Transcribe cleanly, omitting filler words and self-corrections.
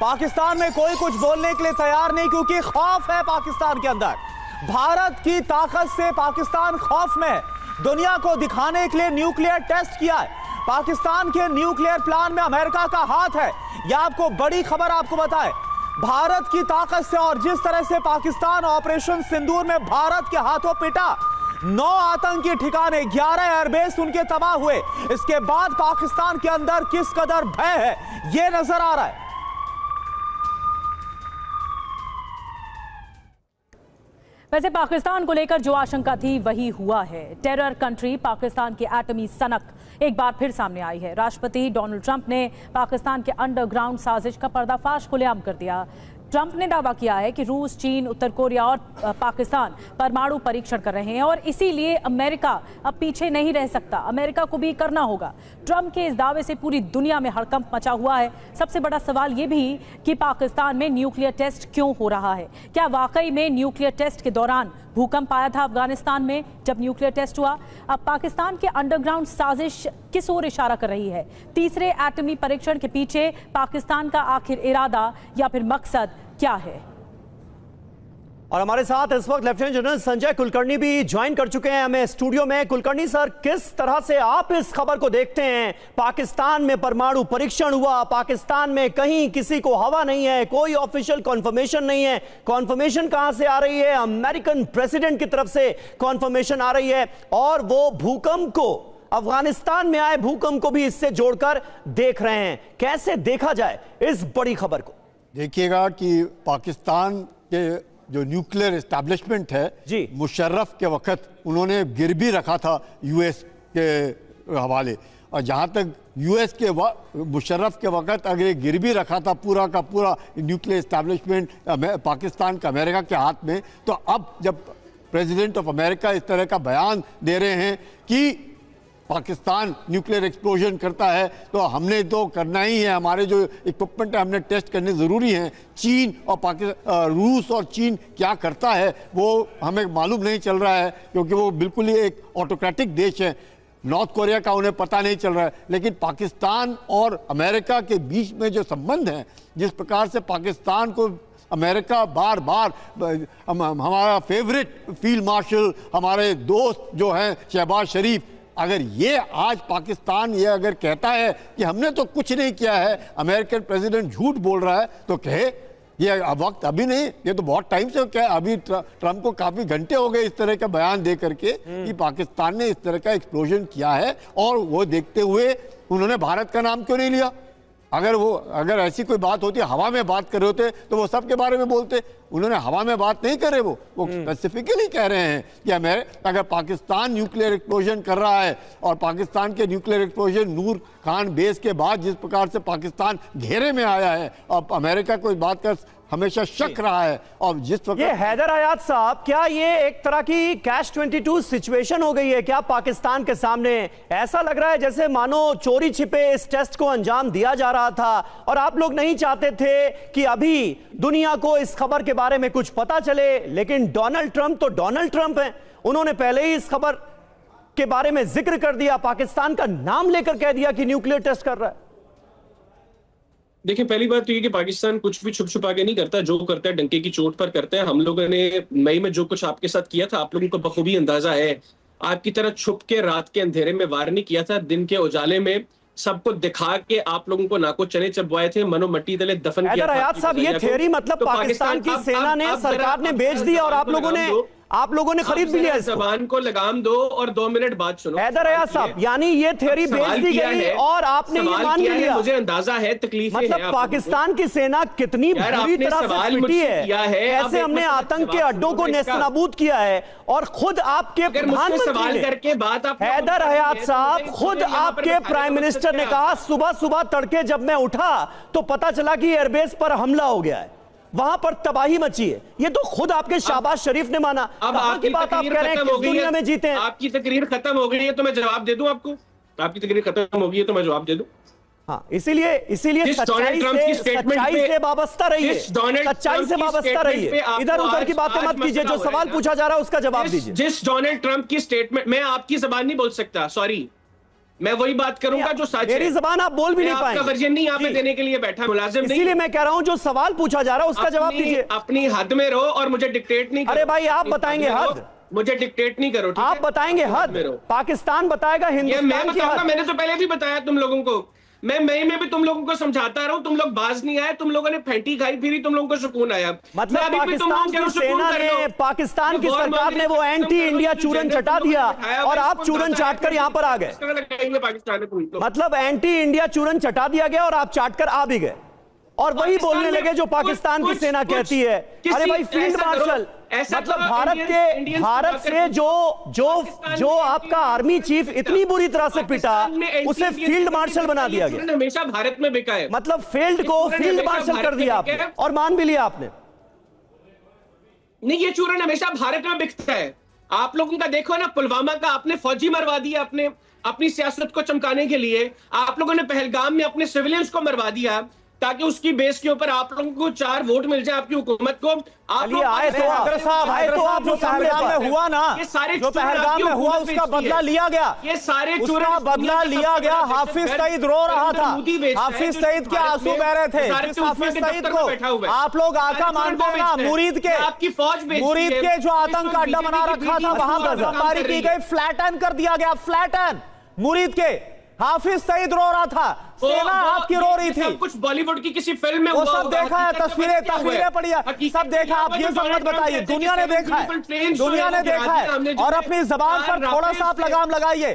पाकिस्तान में कोई कुछ बोलने के लिए तैयार नहीं, क्योंकि खौफ है पाकिस्तान के अंदर। भारत की ताकत से पाकिस्तान खौफ में है। दुनिया को दिखाने के लिए न्यूक्लियर टेस्ट किया है। पाकिस्तान के न्यूक्लियर प्लान में अमेरिका का हाथ है। यह आपको बड़ी खबर आपको बताए, भारत की ताकत से और जिस तरह से पाकिस्तान ऑपरेशन सिंदूर में भारत के हाथों पिटा, 9 आतंकी ठिकाने, 11 एयरबेस उनके तबाह हुए। इसके बाद पाकिस्तान के अंदर किस कदर भय है यह नजर आ रहा है। वैसे पाकिस्तान को लेकर जो आशंका थी वही हुआ है। टेरर कंट्री पाकिस्तान की एटमी सनक एक बार फिर सामने आई है। राष्ट्रपति डोनाल्ड ट्रंप ने पाकिस्तान के अंडरग्राउंड साजिश का पर्दाफाश खुलेआम कर दिया। ट्रंप ने दावा किया है कि रूस, चीन, उत्तर कोरिया और पाकिस्तान परमाणु परीक्षण कर रहे हैं और इसीलिए अमेरिका अब पीछे नहीं रह सकता, अमेरिका को भी करना होगा। ट्रंप के इस दावे से पूरी दुनिया में हड़कंप मचा हुआ है। सबसे बड़ा सवाल ये भी कि पाकिस्तान में न्यूक्लियर टेस्ट क्यों हो रहा है। क्या वाकई में न्यूक्लियर टेस्ट के दौरान भूकंप आया था अफगानिस्तान में जब न्यूक्लियर टेस्ट हुआ? अब पाकिस्तान के अंडरग्राउंड साजिश किस ओर इशारा कर रही है? तीसरे एटमी परीक्षण के पीछे पाकिस्तान का आखिर इरादा या फिर मकसद क्या है? और हमारे साथ इस वक्त लेफ्टिनेंट जनरल संजय कुलकर्णी भी ज्वाइन कर चुके हैं हमें स्टूडियो में। कुलकर्णी सर, किस तरह से आप इस खबर को देखते हैं? पाकिस्तान में परमाणु परीक्षण हुआ, पाकिस्तान में कहीं किसी को हवा नहीं है, कोई ऑफिशियल कॉन्फर्मेशन नहीं है। कॉन्फर्मेशन कहां से आ रही है? अमेरिकन प्रेसिडेंट की तरफ से कॉन्फर्मेशन आ रही है और वो भूकंप को, अफगानिस्तान में आए भूकंप को भी इससे जोड़कर देख रहे हैं। कैसे देखा जाए इस बड़ी खबर को? देखिएगा कि पाकिस्तान के जो न्यूक्लियर एस्टैब्लिशमेंट है जी, मुशर्रफ के वक्त उन्होंने गिर भी रखा था यूएस के हवाले, और जहाँ तक यूएस के मुशर्रफ के वक्त अगर ये गिर भी रखा था पूरा का पूरा न्यूक्लियर एस्टैब्लिशमेंट पाकिस्तान का अमेरिका के हाथ में, तो अब जब प्रेसिडेंट ऑफ अमेरिका इस तरह का बयान दे रहे हैं कि पाकिस्तान न्यूक्लियर एक्सप्लोजन करता है तो हमने तो करना ही है, हमारे जो इक्विपमेंट है हमने टेस्ट करने ज़रूरी हैं। चीन और रूस और चीन क्या करता है वो हमें मालूम नहीं चल रहा है, क्योंकि वो बिल्कुल ही एक ऑटोक्रेटिक देश है। नॉर्थ कोरिया का उन्हें पता नहीं चल रहा है। लेकिन पाकिस्तान और अमेरिका के बीच में जो संबंध हैं, जिस प्रकार से पाकिस्तान को अमेरिका बार बार, हमारा फेवरेट फील्ड मार्शल, हमारे दोस्त जो हैं शहबाज शरीफ, अगर ये आज पाकिस्तान ये अगर कहता है कि हमने तो कुछ नहीं किया है, अमेरिकन प्रेसिडेंट झूठ बोल रहा है, तो कहे ये वक्त अभी नहीं, ये तो बहुत टाइम से क्या, अभी ट्रंप को काफी घंटे हो गए इस तरह का बयान दे करके कि पाकिस्तान ने इस तरह का एक्सप्लोजन किया है। और वो देखते हुए उन्होंने भारत का नाम क्यों नहीं लिया? अगर ऐसी कोई बात होती, हवा में बात कर रहे होते तो वो सब के बारे में बोलते। उन्होंने हवा में बात नहीं कर रहे, वो स्पेसिफिकली कह रहे हैं कि अगर पाकिस्तान न्यूक्लियर एक्सप्लोजन कर रहा है, और पाकिस्तान के न्यूक्लियर एक्सप्लोजन नूर खान बेस के बाद जिस प्रकार से पाकिस्तान घेरे में आया है, और अमेरिका को इस बात का हमेशा शक रहा है, और जिस वक्त ये हैदर हयात साहब, क्या ये एक तरह की कैश 22 सिचुएशन हो गई है क्या पाकिस्तान के सामने? ऐसा लग रहा है जैसे मानो चोरी छिपे इस टेस्ट को अंजाम दिया जा रहा था और आप लोग नहीं चाहते थे कि अभी दुनिया को इस खबर के बारे में कुछ पता चले। लेकिन डोनाल्ड ट्रंप तो डोनाल्ड ट्रंप हैं, उन्होंने पहले ही इस खबर के बारे में जिक्र कर दिया, पाकिस्तान का नाम लेकर कह दिया कि न्यूक्लियर टेस्ट कर रहा है। देखिए, पहली बात तो ये कि पाकिस्तान कुछ भी छुप छुपा के नहीं करता, जो करता है डंके की चोट पर करता है। हम लोगों ने मई में जो कुछ आपके साथ किया था, आप लोगों को बखूबी अंदाजा है। आपकी तरह छुप के रात के अंधेरे में वार नहीं किया था, दिन के उजाले में सबको दिखा के आप लोगों को नाको चने चबवाए थे, मनो मट्टी तले दफन किया था। हयात साहब, ये थ्योरी मतलब पाकिस्तान की सेना ने, सरकार ने बेच दी और आप लोगों ने खरीद भी लिया। जबान को लगाम दो और 2 मिनट बात सुनो। हैदर हयात साहब, यानी ये थ्योरी बेच दी गई और आपने ये मान लिया। मुझे अंदाजा है तकलीफ मतलब पाकिस्तान की सेना कितनी बुरी तरह से पिटी है, कैसे हमने आतंक के अड्डों को नेस्तनाबूद किया है, और खुद आपके प्रधानमंत्री करके बात हैदर हयात साहब, खुद आपके प्राइम मिनिस्टर ने कहा सुबह सुबह तड़के जब मैं उठा तो पता चला कि एयरबेस पर हमला हो गया है, वहां पर तबाही मची है। ये तो खुद आपके शहबाज शरीफ ने माना। अब आपकी बात आप कह रहे हैं कि दुनिया में जीते हैं। आपकी तकरीर खत्म हो गई है तो मैं जवाब दे दूं आपको? आपकी तकरीर खत्म हो गई है तो मैं जवाब दे दूं? हाँ, इसीलिए सच्चाई से वाबस्ता रहिए, सच्चाई से वाबस्ता रहिए, इधर उधर की बातें मत कीजिए। जो सवाल पूछा जा रहा है उसका जवाब दीजिए। जिस डोनाल्ड ट्रंप की स्टेटमेंट, मैं आपकी जबान नहीं बोल सकता, सॉरी, मैं वही बात करूंगा जो सच है। मेरी जबान आप बोल भी नहीं आपका पाएंगे। वर्जन नहीं यहाँ पे देने के लिए बैठा, मुलाजिम नहीं। इसीलिए मैं कह रहा हूं जो सवाल पूछा जा रहा है उसका जवाब दीजिए। अपनी हद में रहो और मुझे डिक्टेट नहीं करो। अरे भाई आप बताएंगे हद, मुझे डिक्टेट नहीं करो। आप बताएंगे हद, पाकिस्तान बताएगा ये मैं हिंदुस्तान की बताऊंगा, हद। मैंने तो पहले भी बताया तुम लोगों को। मैं मई में भी तुम लोगों को समझाता रहा हूं, तुम लोग बाज नहीं आए, तुम लोगों ने फेंटी खाई, फिर ही तुम लोगों को सुकून आया। मतलब पाकिस्तान की सेना ने, पाकिस्तान की सरकार ने वो एंटी इंडिया चूरन चटा दिया और आप चूरन चाट कर यहां पर आ गए। पाकिस्तान मतलब एंटी इंडिया चूरन चटा दिया गया और आप चाट कर आ भी गए और वही बोलने लगे जो पाकिस्तान की सेना कहती है। अरे भाई फील्ड मार्शल, मतलब भारत से जो आपका आर्मी चीफ इतनी बुरी तरह से पिटा, उसे फील्ड मार्शल बना दिया गया। हमेशा भारत में बिका है, मतलब फील्ड को फील्ड मार्शल कर दिया आपने और मान भी लिया आपने। नहीं, ये चूरन हमेशा भारत में बिकता है। आप लोगों का देखो ना, पुलवामा का आपने फौजी मरवा दिया अपनी सियासत को चमकाने के लिए। आप लोगों ने पहलगाम में अपने सिविलियंस को मरवा दिया ताकि उसकी बेस के ऊपर आप लोगों को 4 वोट मिल जाए आपकी हुकूमत को। आप लोग आए तो आप जो पहलगाम में हुआ ना, ये सारे जो पहलगाम में हुआ उसका बदला लिया गया, ये सारे उसका बदला लिया गया। हाफिज सईद रो रहा था, हाफिज सईद के आंसू बह रहे थे। हाफिज सईद को आप लोग आका मानते हो ना, मुरीद के जो आतंक का अड्डा बना रखा था वहां पर बमबारी की गई, फ्लैटन कर दिया गया, फ्लैटन मुरीद के। हाफिज सईद रो रहा था, सेना आपकी रो रही थी। कुछ बॉलीवुड की किसी फिल्म में वो सब देखा है, तस्वीरें पड़ी है, सब देखा। आप ये सब मत बताइए, दुनिया ने देखा है, दुनिया ने देखा है। और अपनी जबान पर थोड़ा सा आप लगाम लगाइए।